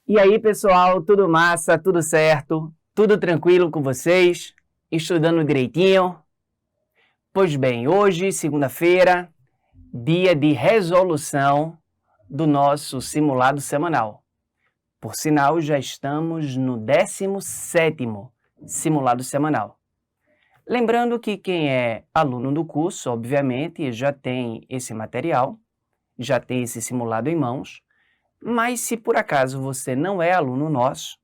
E aí, pessoal, tudo massa, tudo certo? Tudo tranquilo com vocês? Estudando direitinho? Pois bem, hoje, segunda-feira, dia de resolução do nosso simulado semanal. Por sinal, já estamos no 17º simulado semanal. Lembrando que quem é aluno do curso, obviamente, já tem esse material, já tem esse simulado em mãos. Mas se por acaso você não é aluno nosso,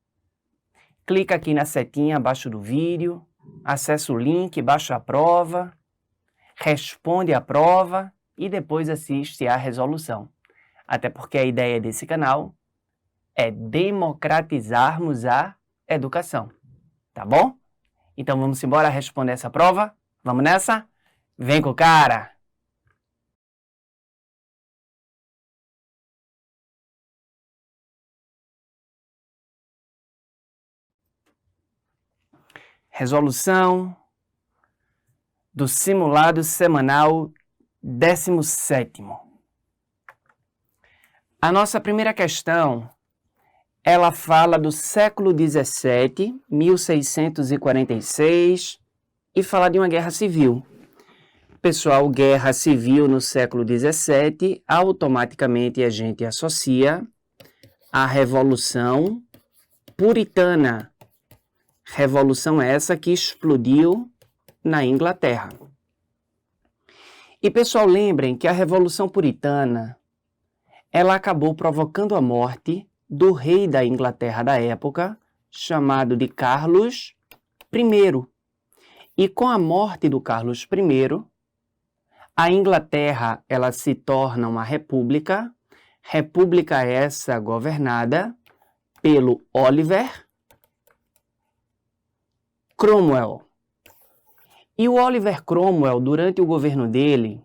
clica aqui na setinha abaixo do vídeo, acessa o link, baixa a prova, responde a prova e depois assiste à resolução. Até porque a ideia desse canal é democratizarmos a educação, tá bom? Então vamos embora responder essa prova? Vamos nessa? Vem com o cara! Resolução do simulado semanal 17º. A nossa primeira questão, ela fala do século XVII, 1646, e fala de uma guerra civil. Pessoal, guerra civil no século XVII, automaticamente a gente associa a Revolução Puritana. Revolução essa que explodiu na Inglaterra. E, pessoal, lembrem que a Revolução Puritana, ela acabou provocando a morte do rei da Inglaterra da época, chamado de Carlos I. E com a morte do Carlos I, a Inglaterra ela se torna uma república essa governada pelo Oliver Cromwell. E o Oliver Cromwell, durante o governo dele,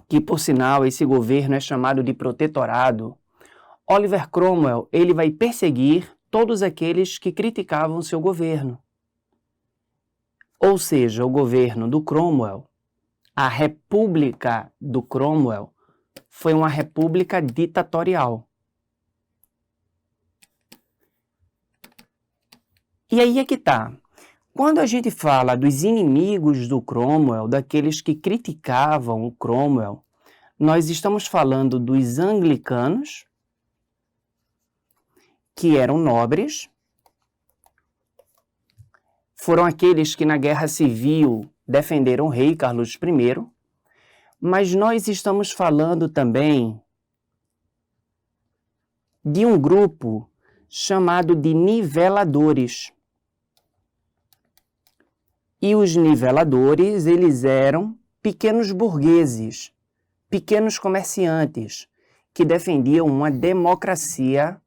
que por sinal esse governo é chamado de protetorado, Oliver Cromwell ele vai perseguir todos aqueles que criticavam seu governo. Ou seja, o governo do Cromwell, a República do Cromwell, foi uma república ditatorial. E aí é que tá. Quando a gente fala dos inimigos do Cromwell, daqueles que criticavam o Cromwell, nós estamos falando dos anglicanos, que eram nobres, foram aqueles que na Guerra Civil defenderam o rei Carlos I, mas nós estamos falando também de um grupo chamado de niveladores. E os niveladores, eles eram pequenos burgueses, pequenos comerciantes, que defendiam uma democracia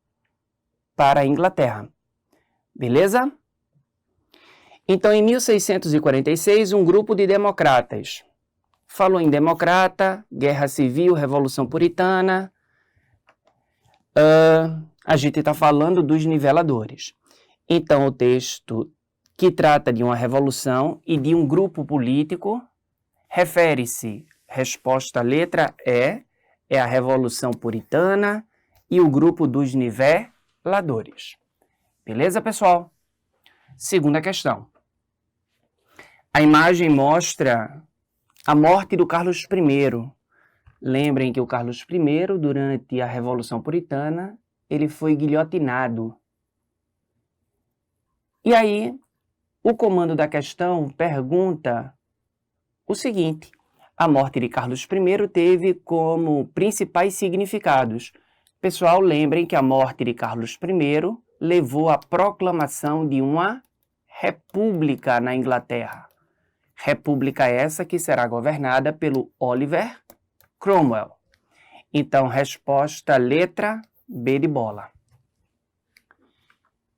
para a Inglaterra. Beleza? Então, em 1646, um grupo de democratas. Falou em democrata, guerra civil, revolução puritana. A gente está falando dos niveladores. Então, o texto que trata de uma revolução e de um grupo político, refere-se, resposta letra E, é a Revolução Puritana e o grupo dos niveladores. Beleza, pessoal? Segunda questão. A imagem mostra a morte do Carlos I. Lembrem que o Carlos I, durante a Revolução Puritana, ele foi guilhotinado. E aí, o comando da questão pergunta o seguinte: a morte de Carlos I teve como principais significados. Pessoal, lembrem que a morte de Carlos I levou à proclamação de uma república na Inglaterra. República essa que será governada pelo Oliver Cromwell. Então, resposta letra B de bola.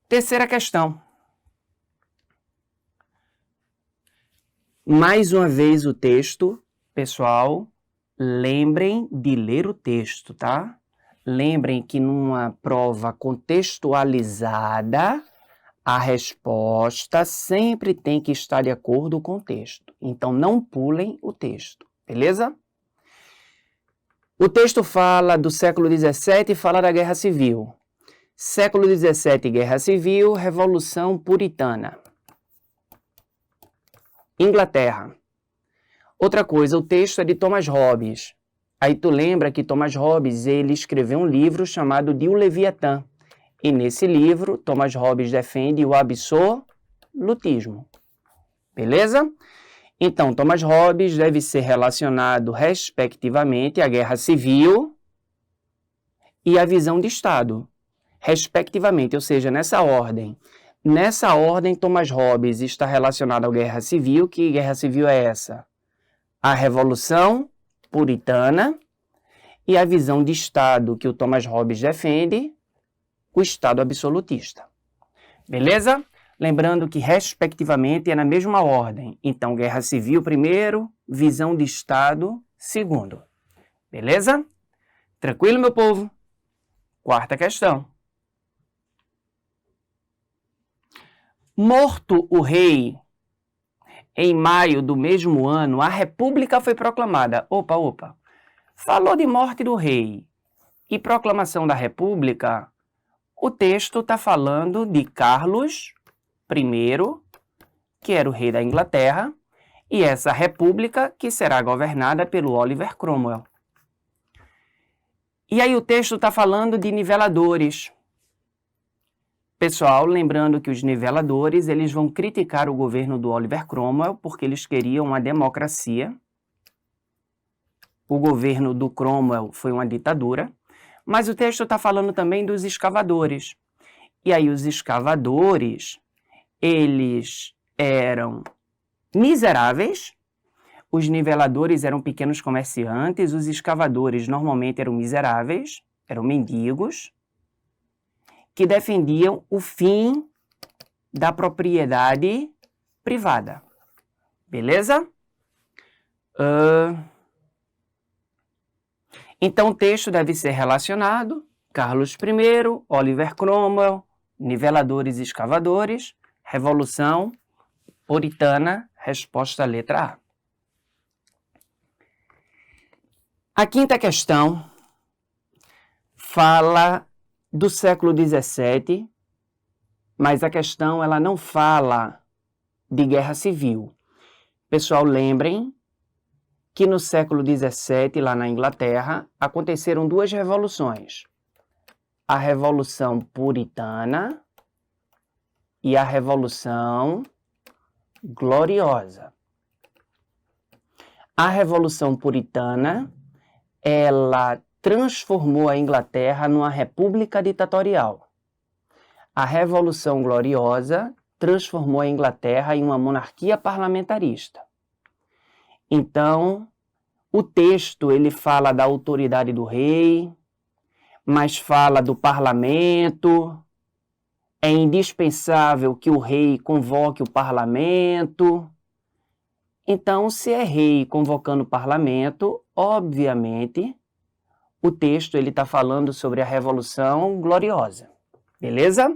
Terceira questão. Mais uma vez o texto, pessoal, lembrem de ler o texto, tá? Lembrem que numa prova contextualizada, a resposta sempre tem que estar de acordo com o texto. Então, não pulem o texto, beleza? O texto fala do século XVII e fala da Guerra Civil. Século XVII, Guerra Civil, Revolução Puritana. Inglaterra. Outra coisa, o texto é de Thomas Hobbes. Aí tu lembra que Thomas Hobbes, ele escreveu um livro chamado de O Leviatã. E nesse livro, Thomas Hobbes defende o absolutismo. Beleza? Então, Thomas Hobbes deve ser relacionado, respectivamente, à Guerra Civil e à visão de Estado. Respectivamente, ou seja, nessa ordem. Nessa ordem, Thomas Hobbes está relacionado à Guerra Civil. Que Guerra Civil é essa? A Revolução Puritana e a visão de Estado que o Thomas Hobbes defende, o Estado absolutista. Beleza? Lembrando que, respectivamente, é na mesma ordem. Então, Guerra Civil primeiro, visão de Estado segundo. Beleza? Tranquilo, meu povo? Quarta questão. Morto o rei, em maio do mesmo ano, a República foi proclamada. Opa. Falou de morte do rei e proclamação da República, o texto está falando de Carlos I, que era o rei da Inglaterra, e essa república que será governada pelo Oliver Cromwell. E aí o texto está falando de niveladores. Pessoal, lembrando que os niveladores, eles vão criticar o governo do Oliver Cromwell porque eles queriam uma democracia. O governo do Cromwell foi uma ditadura. Mas o texto está falando também dos escavadores. E aí os escavadores, eles eram miseráveis, os niveladores eram pequenos comerciantes, os escavadores normalmente eram miseráveis, eram mendigos, que defendiam o fim da propriedade privada. Beleza? Então o texto deve ser relacionado, Carlos I, Oliver Cromwell, niveladores e escavadores, Revolução Puritana, resposta letra A. A quinta questão fala do século XVII, mas a questão ela não fala de guerra civil. Pessoal, lembrem que no século XVII, lá na Inglaterra, aconteceram duas revoluções. A Revolução Puritana e a Revolução Gloriosa. A Revolução Puritana, ela transformou a Inglaterra numa república ditatorial. A Revolução Gloriosa transformou a Inglaterra em uma monarquia parlamentarista. Então, o texto ele fala da autoridade do rei, mas fala do parlamento. É indispensável que o rei convoque o parlamento. Então, se é rei convocando o parlamento, obviamente, o texto ele está falando sobre a Revolução Gloriosa. Beleza?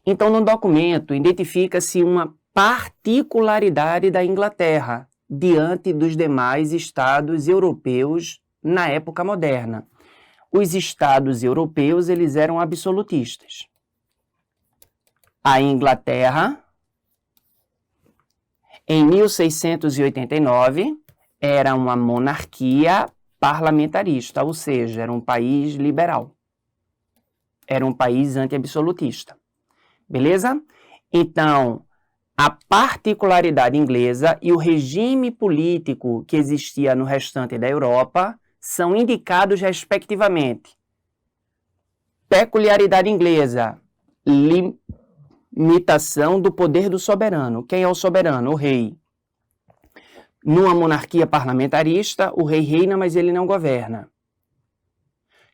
Então, no documento, identifica-se uma particularidade da Inglaterra diante dos demais estados europeus na época moderna. Os estados europeus eles eram absolutistas. A Inglaterra, em 1689, era uma monarquia parlamentarista, ou seja, era um país liberal. Era um país anti-absolutista. Beleza? Então, a particularidade inglesa e o regime político que existia no restante da Europa são indicados respectivamente. Peculiaridade inglesa, limitação do poder do soberano. Quem é o soberano? O rei. Numa monarquia parlamentarista, o rei reina, mas ele não governa.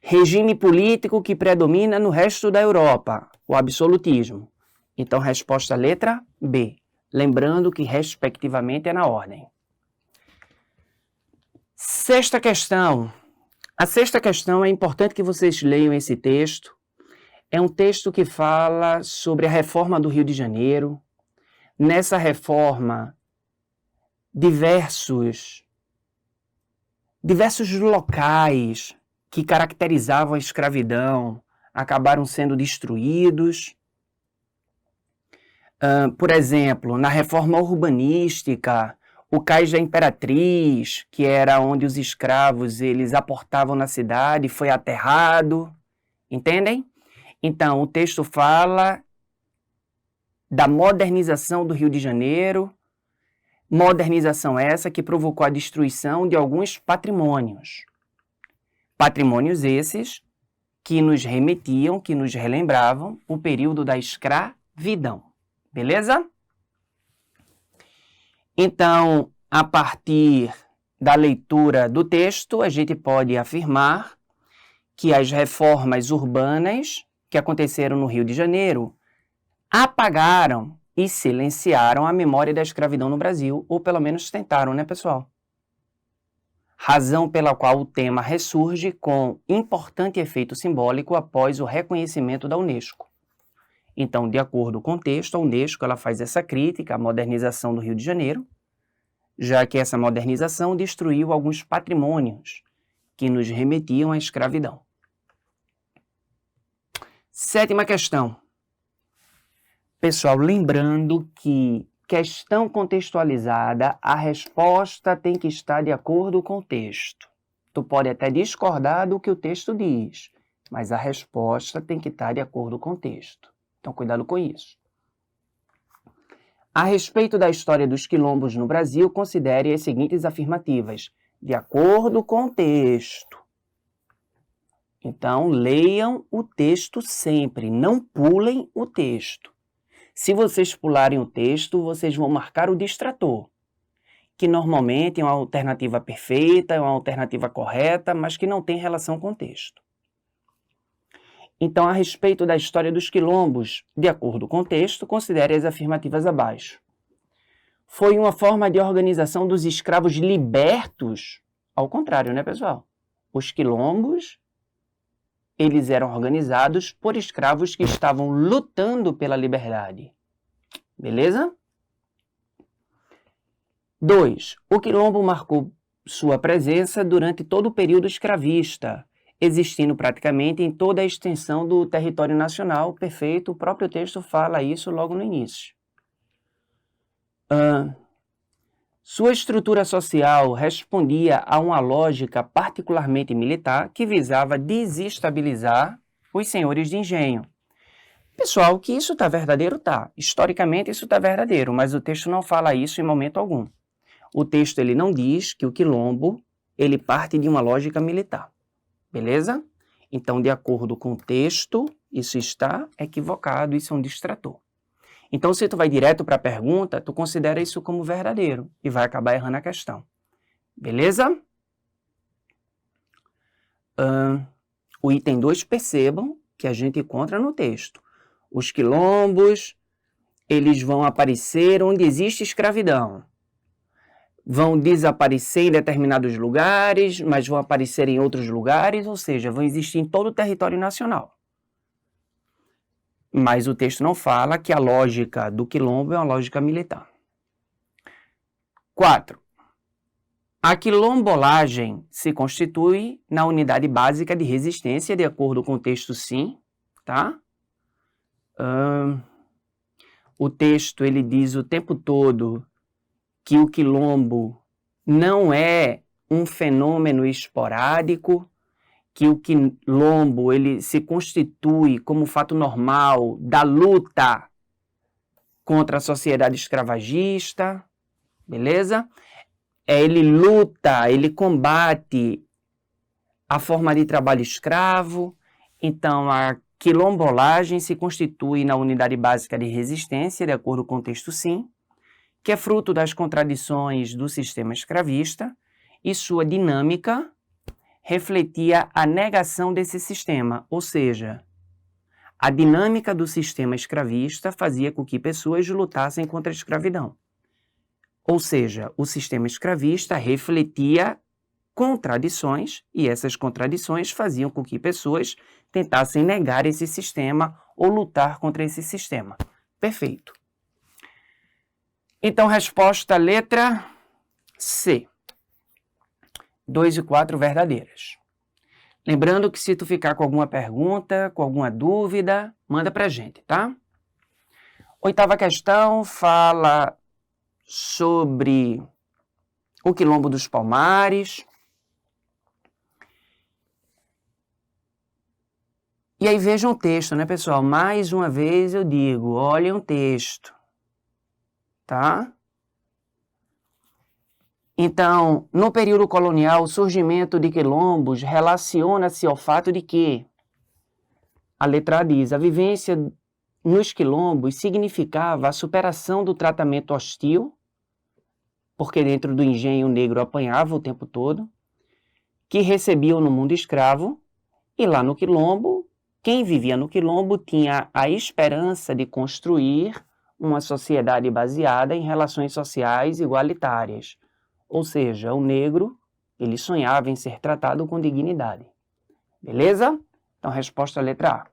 Regime político que predomina no resto da Europa, o absolutismo. Então, resposta letra B. Lembrando que, respectivamente, é na ordem. Sexta questão. A sexta questão é importante que vocês leiam esse texto. É um texto que fala sobre a reforma do Rio de Janeiro. Nessa reforma, diversos locais que caracterizavam a escravidão, acabaram sendo destruídos. Por exemplo, na reforma urbanística, o Cais da Imperatriz, que era onde os escravos eles aportavam na cidade, foi aterrado. Entendem? Então, o texto fala da modernização do Rio de Janeiro, modernização essa que provocou a destruição de alguns patrimônios. Patrimônios esses que nos remetiam, que nos relembravam o período da escravidão. Beleza? Então, a partir da leitura do texto, a gente pode afirmar que as reformas urbanas que aconteceram no Rio de Janeiro apagaram e silenciaram a memória da escravidão no Brasil, ou pelo menos tentaram, né, pessoal? Razão pela qual o tema ressurge com importante efeito simbólico após o reconhecimento da Unesco. Então, de acordo com o texto, a Unesco ela faz essa crítica à modernização do Rio de Janeiro, já que essa modernização destruiu alguns patrimônios que nos remetiam à escravidão. 7ª questão. Pessoal, lembrando que questão contextualizada, a resposta tem que estar de acordo com o texto. Tu pode até discordar do que o texto diz, mas a resposta tem que estar de acordo com o texto. Então, cuidado com isso. A respeito da história dos quilombos no Brasil, considere as seguintes afirmativas, de acordo com o texto. Então, leiam o texto sempre, não pulem o texto. Se vocês pularem o texto, vocês vão marcar o distrator, que normalmente é uma alternativa perfeita, é uma alternativa correta, mas que não tem relação com o texto. Então, a respeito da história dos quilombos, de acordo com o texto, considere as afirmativas abaixo. Foi uma forma de organização dos escravos libertos? Ao contrário, né, pessoal? Os quilombos, eles eram organizados por escravos que estavam lutando pela liberdade. Beleza? 2. O quilombo marcou sua presença durante todo o período escravista, existindo praticamente em toda a extensão do território nacional. Perfeito, o próprio texto fala isso logo no início. Sua estrutura social respondia a uma lógica particularmente militar que visava desestabilizar os senhores de engenho. Pessoal, que isso está verdadeiro? Tá. Historicamente isso está verdadeiro, mas o texto não fala isso em momento algum. O texto ele não diz que o quilombo ele parte de uma lógica militar. Beleza? Então, de acordo com o texto, isso está equivocado, isso é um distrator. Então, se tu vai direto para a pergunta, tu considera isso como verdadeiro e vai acabar errando a questão. Beleza? O item 2, percebam que a gente encontra no texto. Os quilombos, eles vão aparecer onde existe escravidão. Vão desaparecer em determinados lugares, mas vão aparecer em outros lugares, ou seja, vão existir em todo o território nacional. Mas o texto não fala que a lógica do quilombo é uma lógica militar. 4. A quilombolagem se constitui na unidade básica de resistência, de acordo com o texto, sim, tá? O texto, ele diz o tempo todo que o quilombo não é um fenômeno esporádico, que o quilombo ele se constitui como fato normal da luta contra a sociedade escravagista, beleza? Ele luta, ele combate a forma de trabalho escravo. Então, a quilombolagem se constitui na unidade básica de resistência, de acordo com o texto, sim, que é fruto das contradições do sistema escravista e sua dinâmica refletia a negação desse sistema, ou seja, a dinâmica do sistema escravista fazia com que pessoas lutassem contra a escravidão. Ou seja, o sistema escravista refletia contradições e essas contradições faziam com que pessoas tentassem negar esse sistema ou lutar contra esse sistema. Perfeito. Então, resposta letra C. 2 e 4 verdadeiras. Lembrando que se tu ficar com alguma pergunta, com alguma dúvida, manda pra gente, tá? Oitava questão fala sobre o Quilombo dos Palmares. E aí vejam o texto, né, pessoal? Mais uma vez eu digo, olhem o texto, tá? Então, no período colonial, o surgimento de quilombos relaciona-se ao fato de que, a letra A diz, a vivência nos quilombos significava a superação do tratamento hostil, porque dentro do engenho o negro apanhava o tempo todo, que recebiam no mundo escravo, e lá no quilombo, quem vivia no quilombo tinha a esperança de construir uma sociedade baseada em relações sociais igualitárias. Ou seja, o negro, ele sonhava em ser tratado com dignidade. Beleza? Então, resposta à letra A.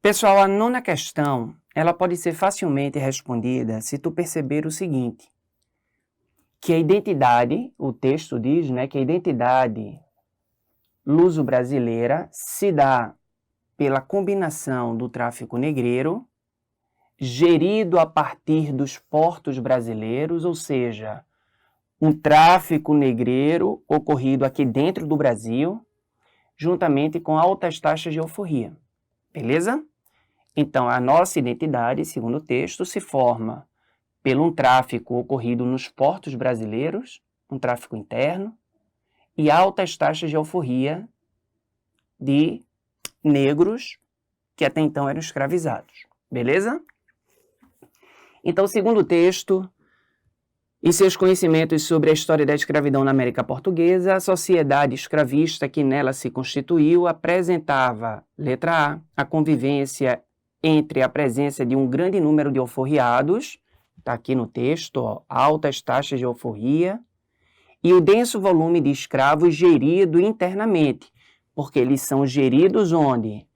Pessoal, a nona questão, ela pode ser facilmente respondida se tu perceber o seguinte, que a identidade, o texto diz, né, que a identidade luso-brasileira se dá pela combinação do tráfico negreiro, gerido a partir dos portos brasileiros, ou seja, um tráfico negreiro ocorrido aqui dentro do Brasil, juntamente com altas taxas de alforria. Beleza? Então, a nossa identidade, segundo o texto, se forma pelo um tráfico ocorrido nos portos brasileiros, um tráfico interno, e altas taxas de alforria de negros que até então eram escravizados. Beleza? Então, segundo o texto, e seus conhecimentos sobre a história da escravidão na América Portuguesa, a sociedade escravista que nela se constituiu apresentava, letra A convivência entre a presença de um grande número de alforriados, está aqui no texto, ó, altas taxas de alforria, e o denso volume de escravos gerido internamente, porque eles são geridos onde?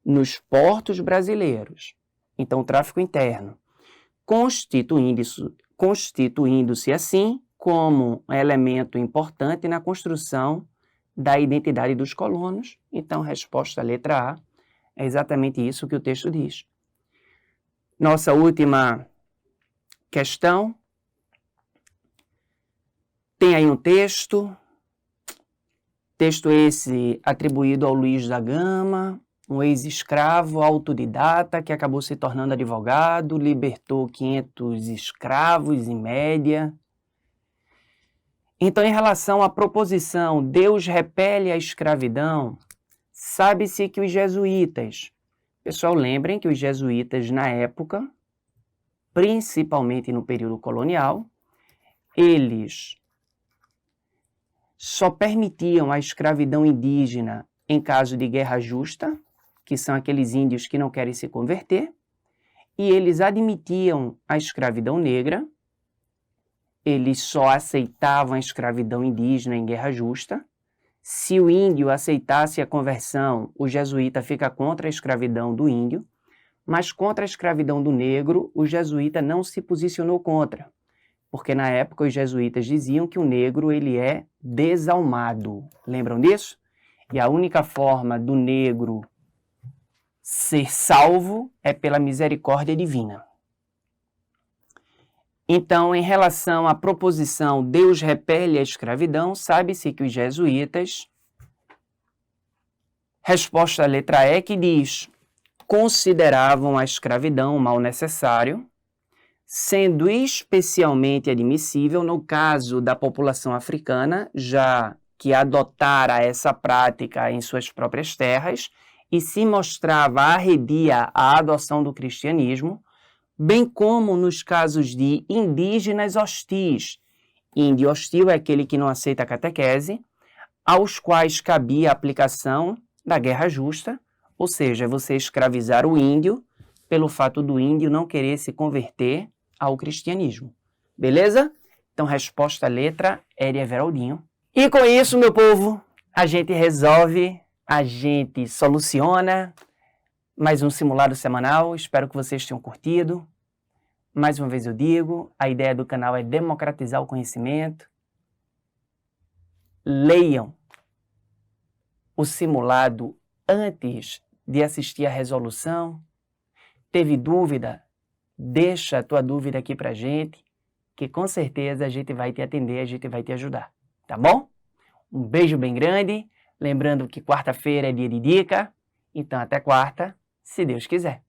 Nos portos brasileiros. Então, tráfico interno, constituindo-se assim como um elemento importante na construção da identidade dos colonos. Então, resposta à letra A é exatamente isso que o texto diz. Nossa última questão. Tem aí um texto esse atribuído ao Luiz da Gama, um ex-escravo autodidata que acabou se tornando advogado, libertou 500 escravos em média. Então, em relação à proposição Deus repele a escravidão, sabe-se que os jesuítas, pessoal, lembrem que os jesuítas na época, principalmente no período colonial, eles só permitiam a escravidão indígena em caso de guerra justa, que são aqueles índios que não querem se converter, e eles admitiam a escravidão negra, eles só aceitavam a escravidão indígena em guerra justa. Se o índio aceitasse a conversão, o jesuíta fica contra a escravidão do índio, mas contra a escravidão do negro, o jesuíta não se posicionou contra, porque na época os jesuítas diziam que o negro ele é desalmado. Lembram disso? E a única forma do negro ser salvo é pela misericórdia divina. Então, em relação à proposição Deus repele a escravidão, sabe-se que os jesuítas, resposta à letra E, que diz, consideravam a escravidão um mal necessário, sendo especialmente admissível no caso da população africana, já que adotara essa prática em suas próprias terras e se mostrava arredia à adoção do cristianismo, bem como nos casos de indígenas hostis. Índio hostil é aquele que não aceita a catequese, aos quais cabia a aplicação da guerra justa, ou seja, você escravizar o índio pelo fato do índio não querer se converter ao cristianismo. Beleza? Então, resposta letra E de Everaldinho. E com isso, meu povo, a gente resolve, a gente soluciona mais um simulado semanal. Espero que vocês tenham curtido. Mais uma vez eu digo, a ideia do canal é democratizar o conhecimento. Leiam o simulado antes de assistir a resolução? Teve dúvida? Deixa a tua dúvida aqui pra gente, que com certeza a gente vai te atender, a gente vai te ajudar, tá bom? Um beijo bem grande, lembrando que quarta-feira é dia de dica, então até quarta, se Deus quiser.